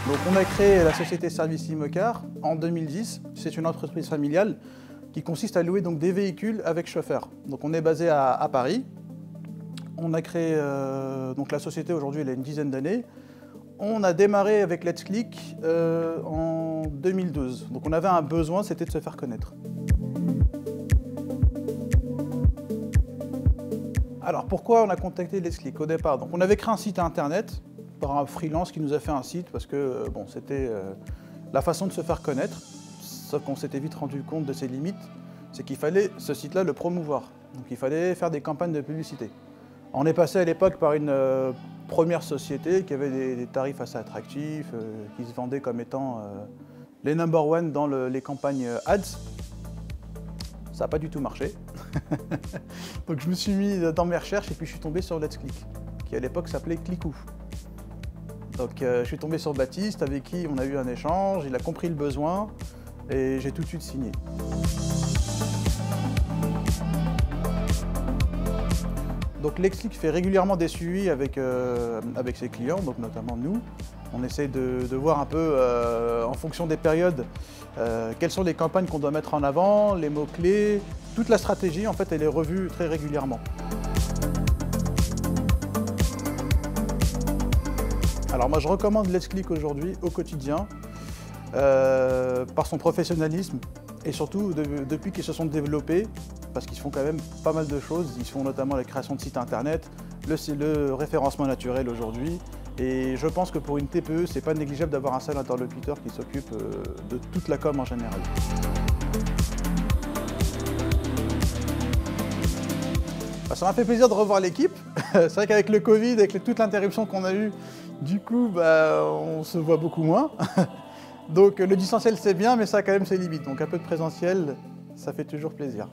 Donc on a créé la société Service Imocar en 2010. C'est une entreprise familiale qui consiste à louer donc des véhicules avec chauffeur. Donc on est basé à Paris. On a créé donc la société aujourd'hui, elle a une dizaine d'années. On a démarré avec Let's Click en 2012. Donc on avait un besoin, c'était de se faire connaître. Alors pourquoi on a contacté Let's Click au départ? Donc on avait créé un site internet par un freelance qui nous a fait un site parce que bon, c'était la façon de se faire connaître. Sauf qu'on s'était vite rendu compte de ses limites, c'est qu'il fallait ce site-là le promouvoir. Donc il fallait faire des campagnes de publicité. On est passé à l'époque par une première société qui avait des tarifs assez attractifs, qui se vendait comme étant les number one dans les campagnes ads. Ça n'a pas du tout marché. Donc je me suis mis dans mes recherches et puis je suis tombé sur Let's Click, qui à l'époque s'appelait Clickou. Donc je suis tombé sur Baptiste, avec qui on a eu un échange, il a compris le besoin et j'ai tout de suite signé. Donc Let's Click fait régulièrement des suivis avec ses clients, donc notamment nous. On essaie de voir un peu, en fonction des périodes, quelles sont les campagnes qu'on doit mettre en avant, les mots-clés. Toute la stratégie, en fait, elle est revue très régulièrement. Alors moi, je recommande Let's Click aujourd'hui au quotidien, par son professionnalisme et surtout depuis qu'ils se sont développés, parce qu'ils font quand même pas mal de choses. Ils font notamment la création de sites internet, le référencement naturel aujourd'hui. Et je pense que pour une TPE, c'est pas négligeable d'avoir un seul interlocuteur qui s'occupe de toute la com en général. Ça m'a fait plaisir de revoir l'équipe. C'est vrai qu'avec le Covid, avec toute l'interruption qu'on a eue, du coup, on se voit beaucoup moins. Donc le distanciel c'est bien, mais ça a quand même ses limites. Donc un peu de présentiel, ça fait toujours plaisir.